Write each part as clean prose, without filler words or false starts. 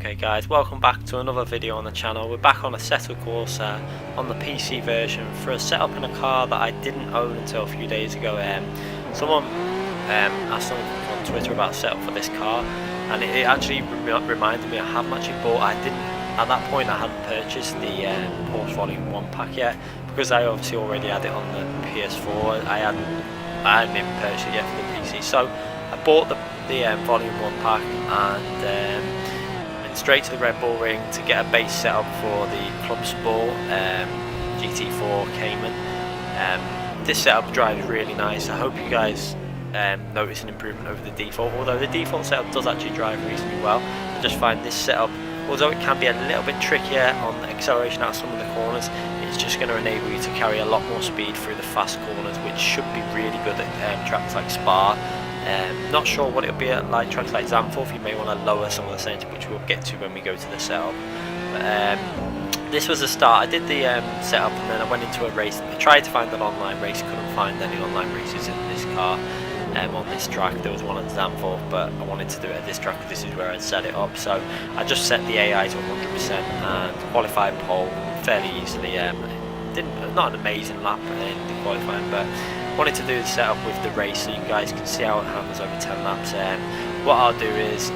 Okay guys, welcome back to another video on the channel. We're back on Assetto Corsa on the PC version for a setup in a car that I didn't own until a few days ago. Someone asked on Twitter about a setup for this car, and it actually reminded me I haven't actually bought. At that point I hadn't purchased the Porsche Volume 1 pack yet, because I obviously already had it on the PS4. I hadn't even purchased it yet for the PC, so I bought the Volume 1 pack and went straight to the Redbull ring to get a base setup for the Club Sport GT4 Cayman. This setup drives really nice. I hope you guys notice an improvement over the default, although the default setup does actually drive reasonably well. I just find this setup, although it can be a little bit trickier on the acceleration out of some of the corners, it's just going to enable you to carry a lot more speed through the fast corners, which should be really good at tracks like Spa. Not sure what it'll be at like tracks like Zandvoort. You may want to lower some of the settings, which we'll get to when we go to the setup. But this was the start. I did the setup and then I went into a race. I tried to find an online race, couldn't find any online races in this car. On this track there was one at Zandvoort, but I wanted to do it at this track because this is where I'd set it up. So I just set the AI to 100% and qualified pole fairly easily. Not an amazing lap in the qualifying, but wanted to do the setup with the race so you guys can see how it handles over 10 laps. What I'll do is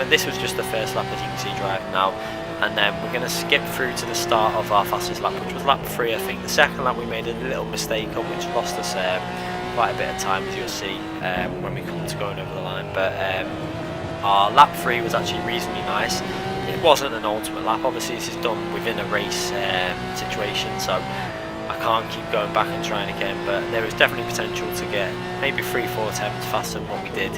this was just the first lap, as you can see driving now, and then we're going to skip through to the start of our fastest lap, which was lap 3 I think. The second lap we made a little mistake on, which lost us quite a bit of time, as you'll see when we come to going over the line. But our lap 3 was actually reasonably nice. It wasn't an ultimate lap, obviously this is done within a race situation, so I can't keep going back and trying again, but there is definitely potential to get maybe 3-4 attempts faster than what we did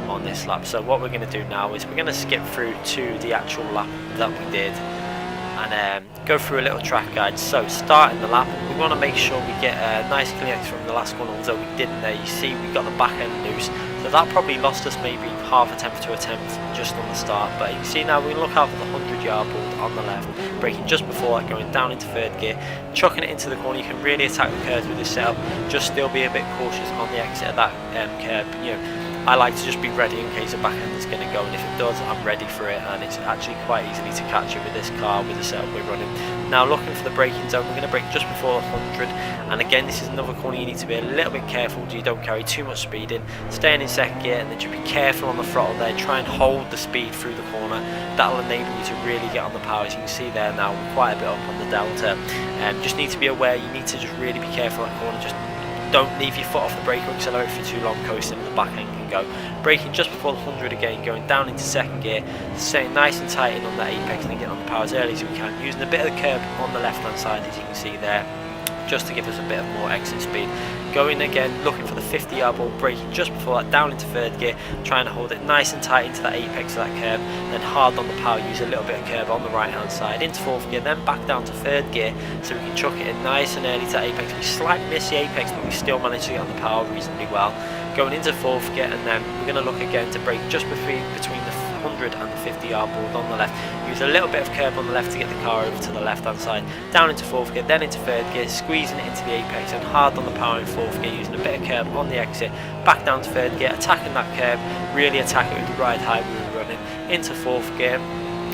on this lap. So what we're going to do now is we're going to skip through to the actual lap that we did and go through a little track guide. So starting the lap, we want to make sure we get a nice clearance from the last corner, although we didn't there. You see we got the back end loose, so that probably lost us maybe half attempt to attempt just on the start. But you can see now we look out for the 100-yard board on the left, braking just before that, going down into third gear, chucking it into the corner. You can really attack the curves with this setup, just still be a bit cautious on the exit of that curb. I like to just be ready in case the back end is going to go, and if it does, I'm ready for it, and it's actually quite easily to catch it with this car, with the setup we're running. Now looking for the braking zone, we're going to brake just before 100, and again this is another corner you need to be a little bit careful so you don't carry too much speed in. Staying in second gear, and then just be careful on the throttle there, try and hold the speed through the corner. That'll enable you to really get on the power. As you can see there now, we're quite a bit up on the delta. Just need to be aware, you need to just really be careful that corner. Just don't leave your foot off the brake or accelerate for too long, coasting the back end can go. Braking just before the 100 again, going down into second gear, staying nice and tight in on the apex and then get on the power as early as we can, using a bit of the curb on the left hand side, as you can see there, just to give us a bit of more exit speed. Going again, looking for the 50-yard ball, braking just before that, down into third gear, trying to hold it nice and tight into that apex of that curb, then hard on the power, use a little bit of curb on the right hand side, into fourth gear, then back down to third gear, so we can chuck it in nice and early to apex. We slightly miss the apex, but we still manage to get on the power reasonably well. Going into fourth gear, and then we're going to look again to brake just between the 100 and the 50-yard board on the left. Use a little bit of curb on the left to get the car over to the left hand side, down into fourth gear, then into third gear, squeezing it into the apex and hard on the power in fourth gear, using a bit of curb on the exit, back down to third gear, attacking that curb, really attack it with the ride high we were running, into fourth gear,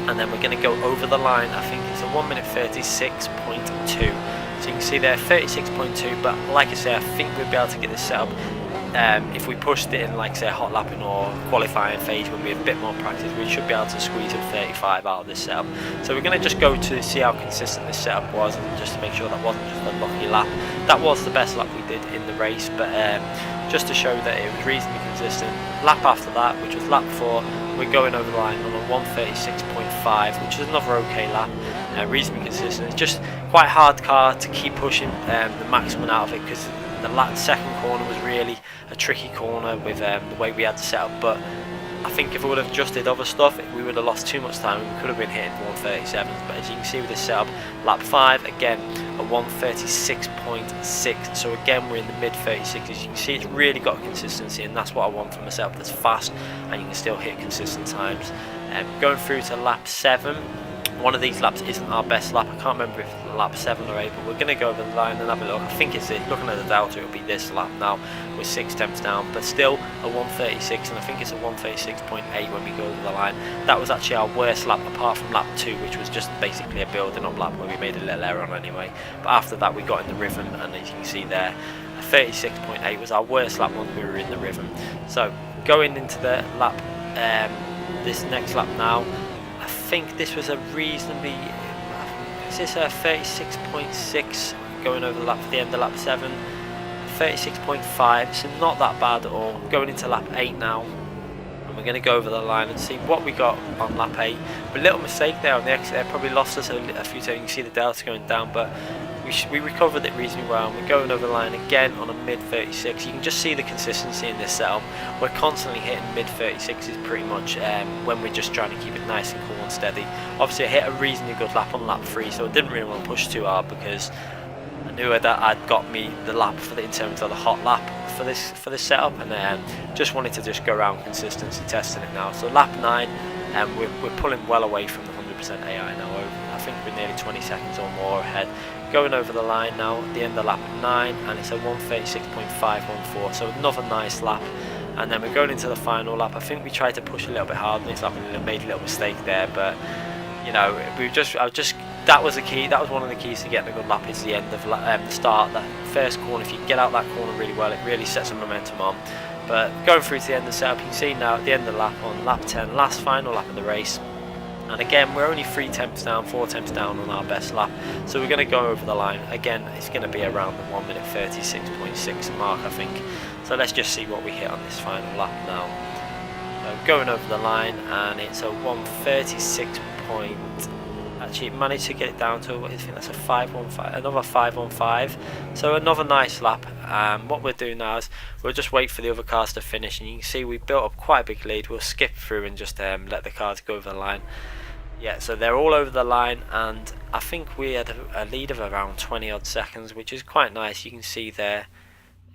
and then we're going to go over the line. I think it's a 1 minute 36.2, so you can see there 36.2, but like I say, I think we'll be able to get this set up if we pushed it in, like say, hot lapping or qualifying phase when we have a bit more practice. We should be able to squeeze a 35 out of this setup. So we're going to just go to see how consistent this setup was, and just to make sure that wasn't just a lucky lap. That was the best lap we did in the race, but just to show that it was reasonably consistent. Lap after that, which was lap 4, we're going over the line on a 136.5, which is another okay lap, reasonably consistent. It's just quite a hard car to keep pushing the maximum out of it, because the second corner was really a tricky corner with the way we had to set up. But I think if we would have adjusted other stuff, we would have lost too much time. We could have been hitting 137s, but as you can see with this setup, lap 5 again a 136.6, so again we're in the mid 36s. As you can see, it's really got consistency, and that's what I want from a setup that's fast and you can still hit consistent times. Going through to lap 7, one of these laps isn't our best lap. I can't remember if it's lap 7 or 8, but we're going to go over the line and have a look. I think it's it. Looking at the delta, it'll be this lap now with 6 tenths down, but still a 136, and I think it's a 136.8 when we go over the line. That was actually our worst lap apart from lap 2, which was just basically a building up lap where we made a little error on anyway. But after that we got in the rhythm, and as you can see there, 36.8 was our worst lap when we were in the rhythm. So going into the lap, this next lap now, I think this was a reasonably, is this a 36.6 going over the lap for the end of lap 7, 36.5, so not that bad at all. Going into lap 8 now, and we're going to go over the line and see what we got on lap 8. But little mistake there on the exit there, probably lost us a few times. You can see the delta going down, but we recovered it reasonably well, and we're going over the line again on a mid 36. You can just see the consistency in this setup. We're constantly hitting mid 36s pretty much when we're just trying to keep it nice and cool and steady. Obviously I hit a reasonably good lap on lap 3, so I didn't really want to push too hard because I knew that I'd got me the lap for the, in terms of the hot lap for this setup, and just wanted to just go around consistency testing it now. So lap 9, and we're pulling well away from the 100% AI now. I think we're nearly 20 seconds or more ahead. Going over the line now at the end of lap 9, and it's a 136.514, so another nice lap. And then we're going into the final lap. I think we tried to push a little bit hard in this lap and made a little mistake there, but you know, that was the key. That was one of the keys to getting a good lap, is the end of the start, that first corner. If you get out that corner really well, it really sets some momentum on. But going through to the end of the setup, you can see now at the end of the lap, on lap 10, last final lap of the race. And again, we're only 3 tenths down, 4 tenths down on our best lap. So we're going to go over the line. Again, it's going to be around the 1 minute 36.6 mark, I think. So let's just see what we hit on this final lap now. So going over the line, and it's a 136. Actually, it managed to get it down to, I think that's a 515, another 515. So another nice lap. What we'll do now is we'll just wait for the other cars to finish, and you can see we built up quite a big lead. We'll skip through and just let the cars go over the line. Yeah, so they're all over the line, and I think we had a lead of around 20 odd seconds, which is quite nice. You can see there,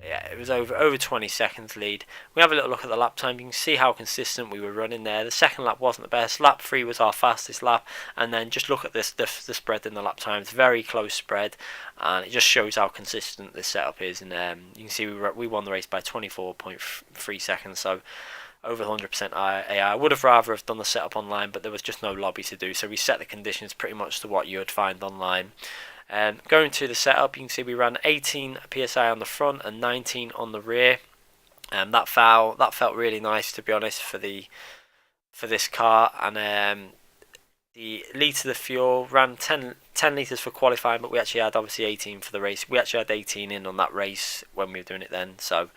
yeah, it was over 20 seconds lead. We have a little look at the lap time. You can see how consistent we were running there. The second lap wasn't the best. Lap 3 was our fastest lap, and then just look at this, the spread in the lap time. It's a very close spread, and it just shows how consistent this setup is. And you can see we won the race by 24.3 seconds, so over 100% AI. I would have rather have done the setup online, but there was just no lobby to do, so we set the conditions pretty much to what you would find online. Going to the setup, you can see we ran 18 psi on the front and 19 on the rear. That felt really nice, to be honest, for this car. And the litre of fuel ran 10 litres for qualifying, but we actually had obviously 18 for the race. We actually had 18 in on that race when we were doing it then, so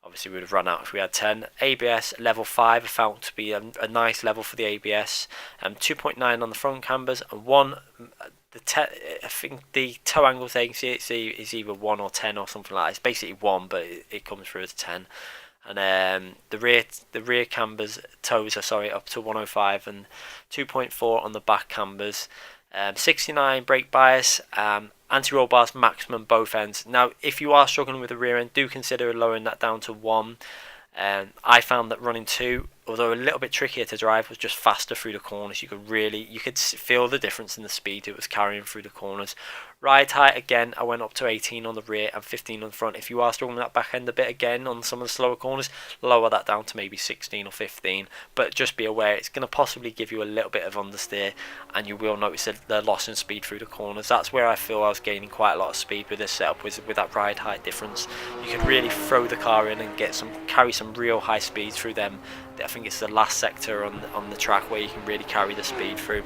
obviously we would have run out if we had 10. ABS level 5 I found to be a nice level for the ABS. 2.9 on the front cambers, and 1. I think the toe angles there, you can see it's either 1 or 10 or something like that. It's basically 1, but it comes through as 10. And the rear cambers toes are up to 105, and 2.4 on the back cambers. 69 brake bias, anti-roll bars maximum both ends. Now, if you are struggling with the rear end, do consider lowering that down to 1. I found that running 2, although a little bit trickier to drive, was just faster through the corners. You could feel the difference in the speed it was carrying through the corners. Ride height, again, I went up to 18 on the rear and 15 on the front. If you are struggling with that back end a bit again on some of the slower corners, lower that down to maybe 16 or 15. But just be aware, it's going to possibly give you a little bit of understeer, and you will notice the loss in speed through the corners. That's where I feel I was gaining quite a lot of speed with this setup, with that ride height difference. You can really throw the car in and carry some real high speed through them. I think it's the last sector on the track where you can really carry the speed through.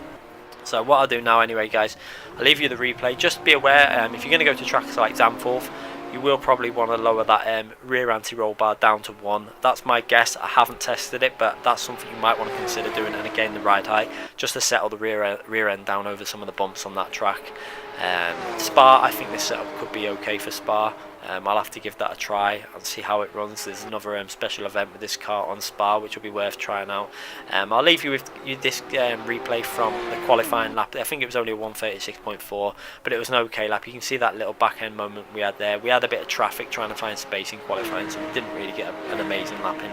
So what I'll do now anyway, guys, I'll leave you the replay. Just be aware, if you're going to go to tracks like Zandvoort, you will probably want to lower that rear anti-roll bar down to 1. That's my guess. I haven't tested it, but that's something you might want to consider doing. And again, the ride height, just to settle the rear end down over some of the bumps on that track. Spa, I think this setup could be okay for Spa. I'll have to give that a try and see how it runs. There's another special event with this car on Spa, which will be worth trying out. I'll leave you with this replay from the qualifying lap. I think it was only a 136.4, but it was an okay lap. You can see that little back end moment we had there. We had a bit of traffic trying to find space in qualifying, so we didn't really get an amazing lap in.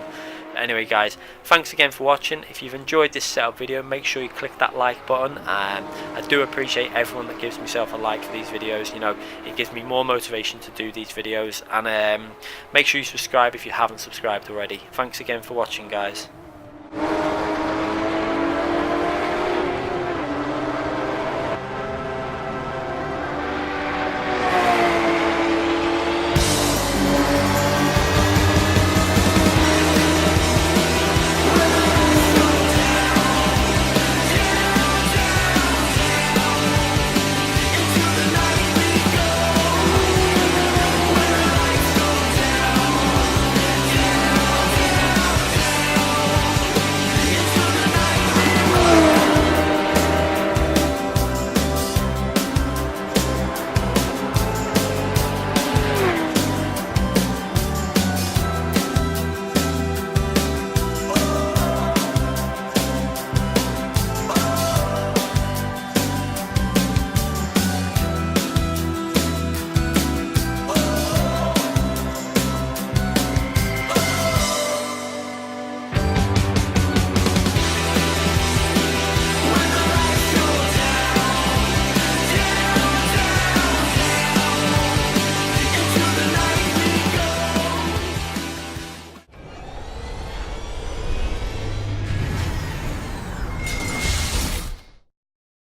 Anyway guys, thanks again for watching. If you've enjoyed this setup video, make sure you click that like button. I do appreciate everyone that gives myself a like for these videos. You know, it gives me more motivation to do these videos. And make sure you subscribe if you haven't subscribed already. Thanks again for watching, guys.